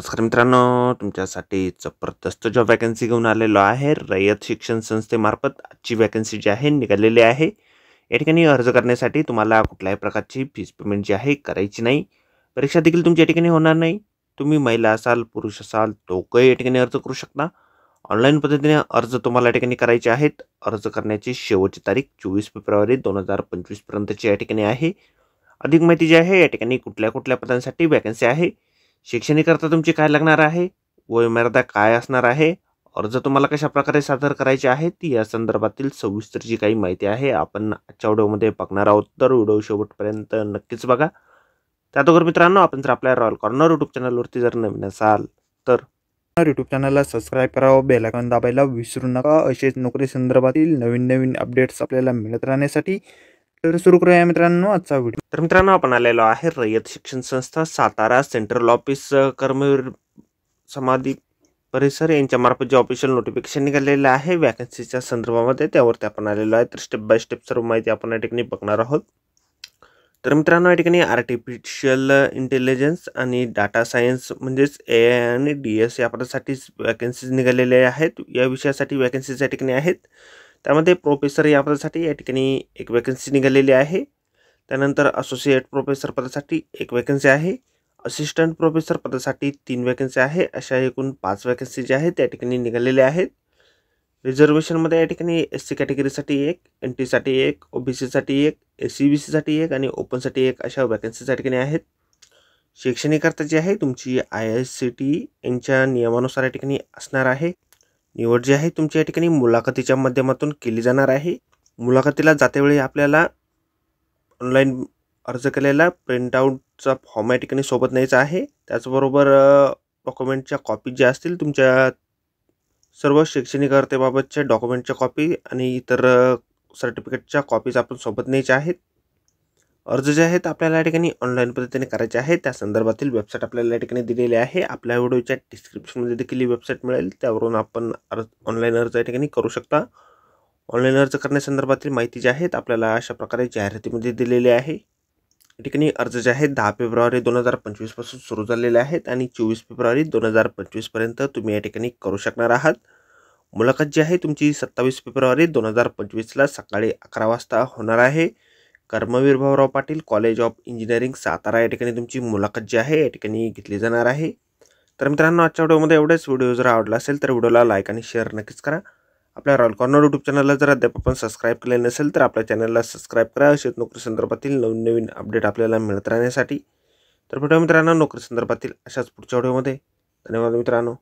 नमस्कार मित्रांनो, तुमच्यासाठी जबरदस्त जॉब वॅकन्सी घेऊन आलेलो आहे. रयत शिक्षण संस्थेमार्फत आजची वॅकन्सी जी आहे निघालेली आहे. या ठिकाणी अर्ज करण्यासाठी तुम्हाला कुठल्याही प्रकारची फीस पेमेंट जी आहे करायची नाही. परीक्षा देखील तुमच्या ठिकाणी होणार नाही. तुम्ही महिला असाल, पुरुष असाल, दोघंही या ठिकाणी अर्ज करू शकता. ऑनलाईन पद्धतीने अर्ज तुम्हाला या ठिकाणी करायचे आहेत. अर्ज करण्याची शेवटची तारीख 24 फेब्रुवारी 2025 पर्यंतची या ठिकाणी आहे. अधिक माहिती जी आहे या ठिकाणी कुठल्या कुठल्या पदांसाठी वॅकन्सी आहे, शैक्षणिककरता तुमची काय लागणार आहे, वयोमर्यादा काय असणार आहे, अर्ज तुम्हाला कशा प्रकारे सादर करायचे आहेत, या संदर्भातील सविस्तर जी काही माहिती आहे आपण आजच्या व्हिडिओमध्ये बघणार आहोत. तर व्हिडिओ शेवटपर्यंत नक्कीच बघा. त्याचबरोबर मित्रांनो, आपण जर आपल्या रॉयल कॉर्नर यूट्यूब चॅनलवरती जर नवीन असाल तर यूट्यूब चॅनलला सबस्क्राईब करावं, बेल आयकॉन दाबायला विसरू नका. असेच नोकरी संदर्भातील नवीन नवीन अपडेट्स आपल्याला मिळत राहण्यासाठी. तर सुरू करूया मित्रांनो आजचा व्हिडिओ. तर मित्रांनो, आपण आलेलो आहे रयत शिक्षण संस्था सातारा सेंट्रल ऑफिस कर्मवीर समाधी परिसर यांच्यामार्फत जे ऑफिशियल नोटिफिकेशन निघालेलं आहे वॅकन्सीच्या संदर्भामध्ये, त्यावरती आपण आलेलो आहे. तर स्टेप बाय स्टेप सर्व माहिती आपण या ठिकाणी बघणार आहोत. तर मित्रांनो, या ठिकाणी आर्टिफिशियल इंटेलिजन्स आणि डाटा सायन्स म्हणजेच AI आणि DS या पदासाठीच वॅकन्सीज निघालेल्या आहेत. या विषयासाठी वॅकन्सीज या ठिकाणी आहेत. त्यामध्ये प्रोफेसर या पदासाठी या ठिकाणी एक वॅकन्सी निघालेली आहे. त्यानंतर असोसिएट प्रोफेसर पदासाठी एक वॅकन्सी आहे. असिस्टंट प्रोफेसर पदासाठी 3 वॅकन्सी आहे. अशा एकूण 5 वॅकन्सी ज्या आहेत त्या ठिकाणी निघालेल्या आहेत. रिझर्वेशनमध्ये या ठिकाणी SC कॅटेगरीसाठी 1, NT साठी 1, OBC साठी 1, SC-BC साठी 1 आणि ओपनसाठी 1 अशा वॅकन्सीज या ठिकाणी आहेत. शैक्षणिककरता जी आहे तुमची IICT यांच्या नियमानुसार या ठिकाणी असणार आहे. निवड जी आहे तुमची या ठिकाणी मुलाखतीच्या माध्यमातून केली जाणार आहे. मुलाखतीला जातेवेळी आपल्याला ऑनलाईन अर्ज केलेला प्रिंटआउटचा फॉर्म या ठिकाणी सोबत न्यायचा आहे. त्याचबरोबर डॉक्युमेंटच्या कॉपी ज्या असतील तुमच्या सर्व शैक्षणिक अर्हतेबाबतच्या डॉक्युमेंटच्या कॉपी आणि इतर सर्टिफिकेटच्या कॉपीज आपण सोबत न्यायच्या आहेत. अर्ज जे आहेत आपल्याला या ठिकाणी ऑनलाईन पद्धतीने करायचे आहेत. त्या संदर्भातील वेबसाईट आपल्याला या ठिकाणी दिलेली आहे. आपल्या व्हिडिओच्या डिस्क्रिप्शनमध्ये देखील ही वेबसाईट मिळेल, त्यावरून आपण ऑनलाईन अर्ज या ठिकाणी करू शकता. ऑनलाईन अर्ज करण्यासंदर्भातील माहिती जी आहेत आपल्याला अशा प्रकारे जाहिरातीमध्ये दिलेली आहे. या ठिकाणी अर्ज जे आहेत 10 फेब्रुवारी 2025 पासून सुरू झालेले आहेत आणि 24 फेब्रुवारी 2025 पर्यंत तुम्ही या ठिकाणी करू शकणार आहात. मुलाखत जी आहे तुमची 27 फेब्रुवारी 2025ला सकाळी 11 वाजता होणार आहे. Karmaveer Bhaurao Patil college of engineering Satara या ठिकाणी तुमची मुलाखत जी आहे या ठिकाणी घेतली जाणार आहे. तर मित्रांनो, आजच्या व्हिडिओमध्ये एवढेच. व्हिडिओ जर आवडला असेल तर व्हिडिओला लाईक आणि शेअर नक्कीच करा. आपल्या रॉयल कॉर्नर यूट्यूब चॅनलला जर अद्याप आपण सबस्क्राईब केले नसेल तर आपल्या चॅनलला सबस्क्राईब करा. असेच नोकरी संदर्भातील नवीन नवीन अपडेट आपल्याला मिळत राहण्यासाठी. तर भेटूया मित्रांनो नोकरी संदर्भातील अशाच पुढच्या व्हिडिओमध्ये. धन्यवाद मित्रांनो.